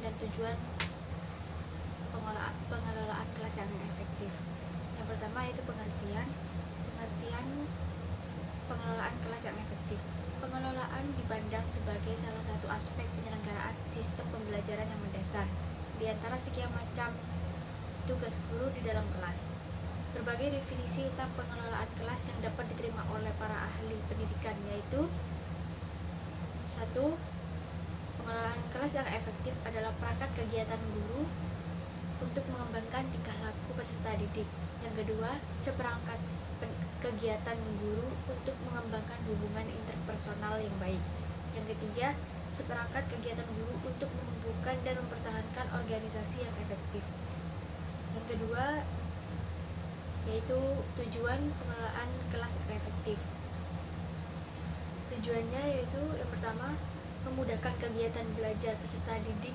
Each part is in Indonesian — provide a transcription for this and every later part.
dan tujuan pengelolaan kelas yang efektif. Yang pertama yaitu pengertian pengelolaan kelas yang efektif. Pengelolaan dipandang sebagai salah satu aspek penyelenggaraan sistem pembelajaran yang mendasar di antara sekian macam tugas guru di dalam kelas. Berbagai definisi tentang pengelolaan kelas yang dapat diterima oleh para ahli pendidikan yaitu 1. Pengelolaan kelas yang efektif adalah perangkat kegiatan guru untuk mengembangkan tingkah laku peserta didik. Yang kedua, seperangkat kegiatan guru untuk mengembangkan hubungan interpersonal yang baik. Yang ketiga, seperangkat kegiatan guru untuk menumbuhkan dan mempertahankan organisasi yang efektif. Yang kedua, yaitu tujuan pengelolaan kelas yang efektif. Tujuannya yaitu yang pertama, memudahkan kegiatan belajar peserta didik.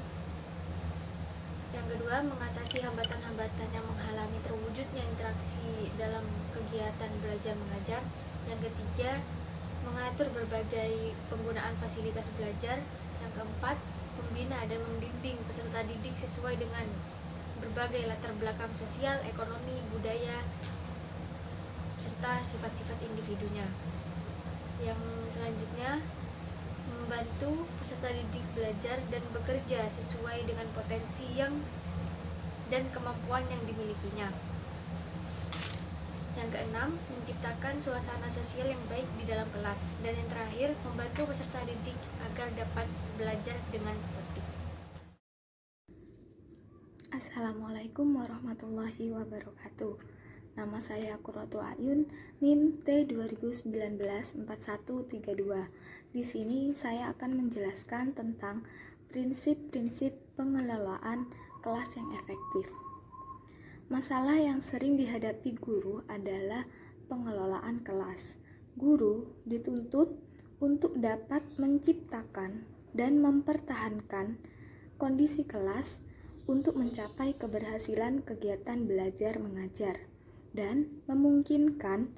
Yang kedua, mengatasi hambatan-hambatan yang menghalangi terwujudnya interaksi dalam kegiatan belajar mengajar. Yang ketiga, mengatur berbagai penggunaan fasilitas belajar. Yang keempat, membina dan membimbing peserta didik sesuai dengan berbagai latar belakang sosial, ekonomi, budaya, serta sifat-sifat individunya. Yang selanjutnya, membantu peserta didik belajar dan bekerja sesuai dengan potensi dan kemampuan yang dimilikinya. Yang keenam, menciptakan suasana sosial yang baik di dalam kelas. Dan yang terakhir, membantu peserta didik agar dapat belajar dengan tertib. Assalamualaikum warahmatullahi wabarakatuh. Nama saya Qurratu Ayun, NIM T2019-4132. Di sini saya akan menjelaskan tentang prinsip-prinsip pengelolaan kelas yang efektif. Masalah yang sering dihadapi guru adalah pengelolaan kelas. Guru dituntut untuk dapat menciptakan dan mempertahankan kondisi kelas untuk mencapai keberhasilan kegiatan belajar mengajar dan memungkinkan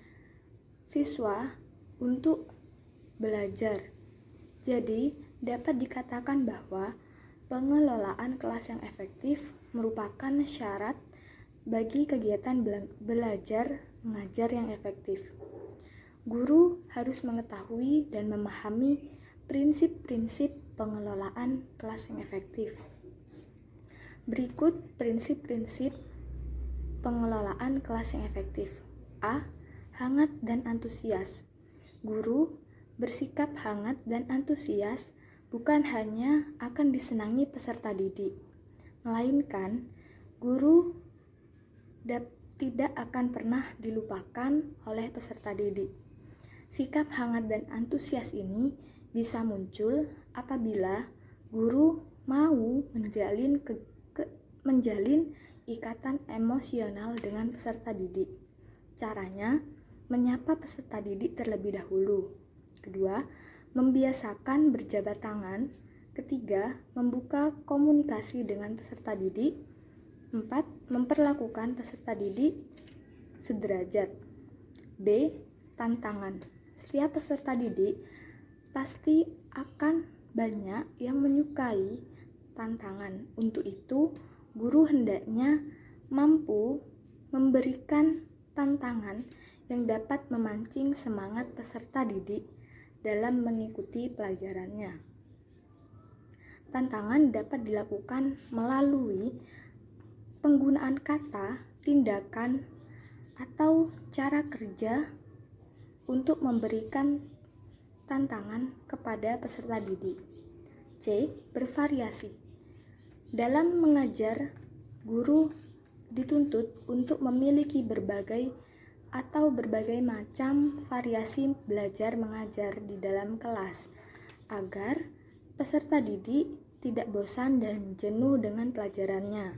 siswa untuk belajar. Jadi, dapat dikatakan bahwa pengelolaan kelas yang efektif merupakan syarat bagi kegiatan belajar mengajar yang efektif. Guru harus mengetahui dan memahami prinsip-prinsip pengelolaan kelas yang efektif. Berikut prinsip-prinsip pengelolaan kelas yang efektif. A. Hangat dan antusias. Guru bersikap hangat dan antusias bukan hanya akan disenangi peserta didik, melainkan guru tidak akan pernah dilupakan oleh peserta didik. Sikap hangat dan antusias ini bisa muncul apabila guru mau menjalin ikatan emosional dengan peserta didik. Caranya, menyapa peserta didik terlebih dahulu. Kedua, membiasakan berjabat tangan. Ketiga, membuka komunikasi dengan peserta didik. 4. Memperlakukan peserta didik sederajat. B. Tantangan. Setiap peserta didik pasti akan banyak yang menyukai tantangan. Untuk itu, guru hendaknya mampu memberikan tantangan yang dapat memancing semangat peserta didik dalam mengikuti pelajarannya. Tantangan dapat dilakukan melalui penggunaan kata, tindakan, atau cara kerja untuk memberikan tantangan kepada peserta didik. C. Bervariasi. Dalam mengajar, guru dituntut untuk memiliki berbagai macam variasi belajar mengajar di dalam kelas agar peserta didik tidak bosan dan jenuh dengan pelajarannya.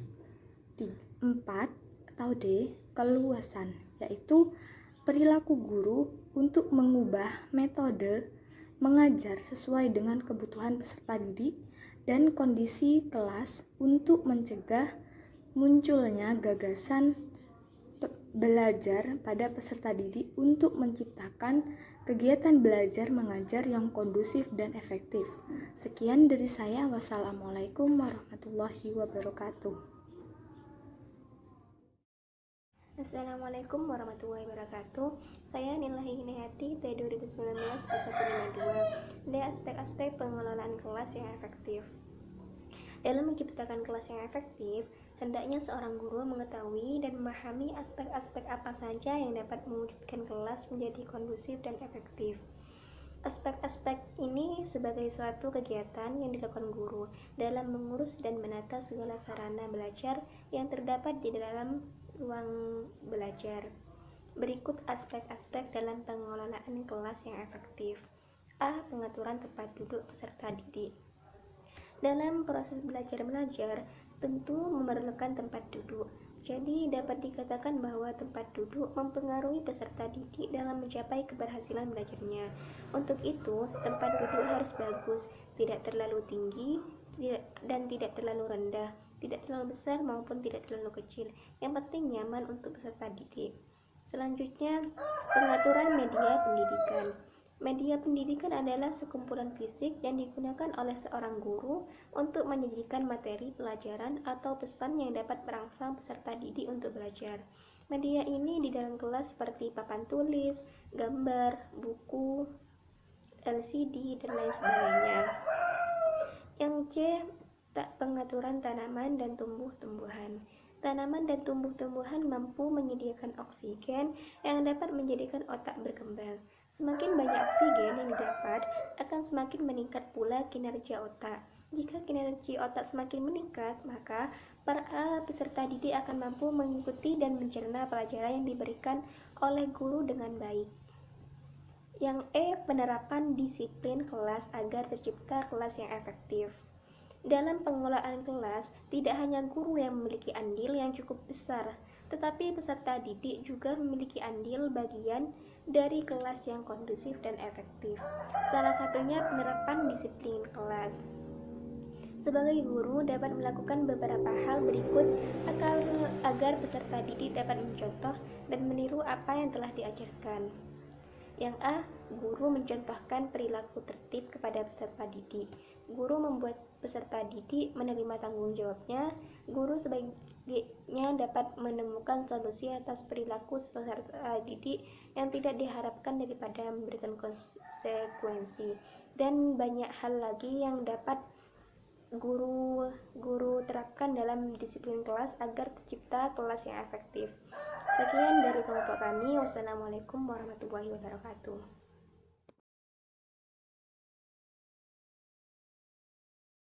4 atau D. Keluasan, yaitu perilaku guru untuk mengubah metode mengajar sesuai dengan kebutuhan peserta didik dan kondisi kelas untuk mencegah munculnya gagasan belajar pada peserta didik untuk menciptakan kegiatan belajar mengajar yang kondusif dan efektif. Sekian dari saya. Wassalamualaikum warahmatullahi wabarakatuh. Assalamualaikum warahmatullahi wabarakatuh. Saya Nilahi Hinayati, T 2019 P152. Ada aspek-aspek pengelolaan kelas yang efektif. Dalam menciptakan kelas yang efektif, hendaknya seorang guru mengetahui dan memahami aspek-aspek apa saja yang dapat mewujudkan kelas menjadi kondusif dan efektif. Aspek-aspek ini sebagai suatu kegiatan yang dilakukan guru dalam mengurus dan menata segala sarana belajar yang terdapat di dalam ruang belajar. Berikut aspek-aspek dalam pengelolaan kelas yang efektif. A. Pengaturan tempat duduk peserta didik. Dalam proses belajar-mengajar, tentu memerlukan tempat duduk. Jadi, dapat dikatakan bahwa tempat duduk mempengaruhi peserta didik dalam mencapai keberhasilan belajarnya. Untuk itu, tempat duduk harus bagus, tidak terlalu tinggi dan tidak terlalu rendah, tidak terlalu besar maupun tidak terlalu kecil. Yang penting nyaman untuk peserta didik. Selanjutnya, pengaturan media pendidikan. Media pendidikan adalah sekumpulan fisik yang digunakan oleh seorang guru untuk menyajikan materi pelajaran atau pesan yang dapat merangsang peserta didik untuk belajar. Media ini di dalam kelas seperti papan tulis, gambar, buku, LCD, dan lain sebagainya. Yang C. Pengaturan tanaman dan tumbuh-tumbuhan. Tanaman dan tumbuh-tumbuhan mampu menyediakan oksigen yang dapat menjadikan otak berkembang. Semakin banyak oksigen yang didapat, akan semakin meningkat pula kinerja otak. Jika kinerja otak semakin meningkat, maka para peserta didik akan mampu mengikuti dan mencerna pelajaran yang diberikan oleh guru dengan baik. Yang E. Penerapan disiplin kelas agar tercipta kelas yang efektif. Dalam pengelolaan kelas, tidak hanya guru yang memiliki andil yang cukup besar, tetapi peserta didik juga memiliki andil bagian dari kelas yang kondusif dan efektif. Salah satunya penerapan disiplin kelas. Sebagai guru dapat melakukan beberapa hal berikut agar peserta didik dapat mencontoh dan meniru apa yang telah diajarkan. Yang A. Guru mencontohkan perilaku tertib kepada peserta didik. Guru membuat peserta didik menerima tanggung jawabnya. Guru sebaiknya dapat menemukan solusi atas perilaku peserta didik yang tidak diharapkan daripada memberikan konsekuensi. Dan banyak hal lagi yang dapat guru terapkan dalam disiplin kelas agar tercipta kelas yang efektif. Sekian dari kelompok kami. Wassalamualaikum warahmatullahi wabarakatuh.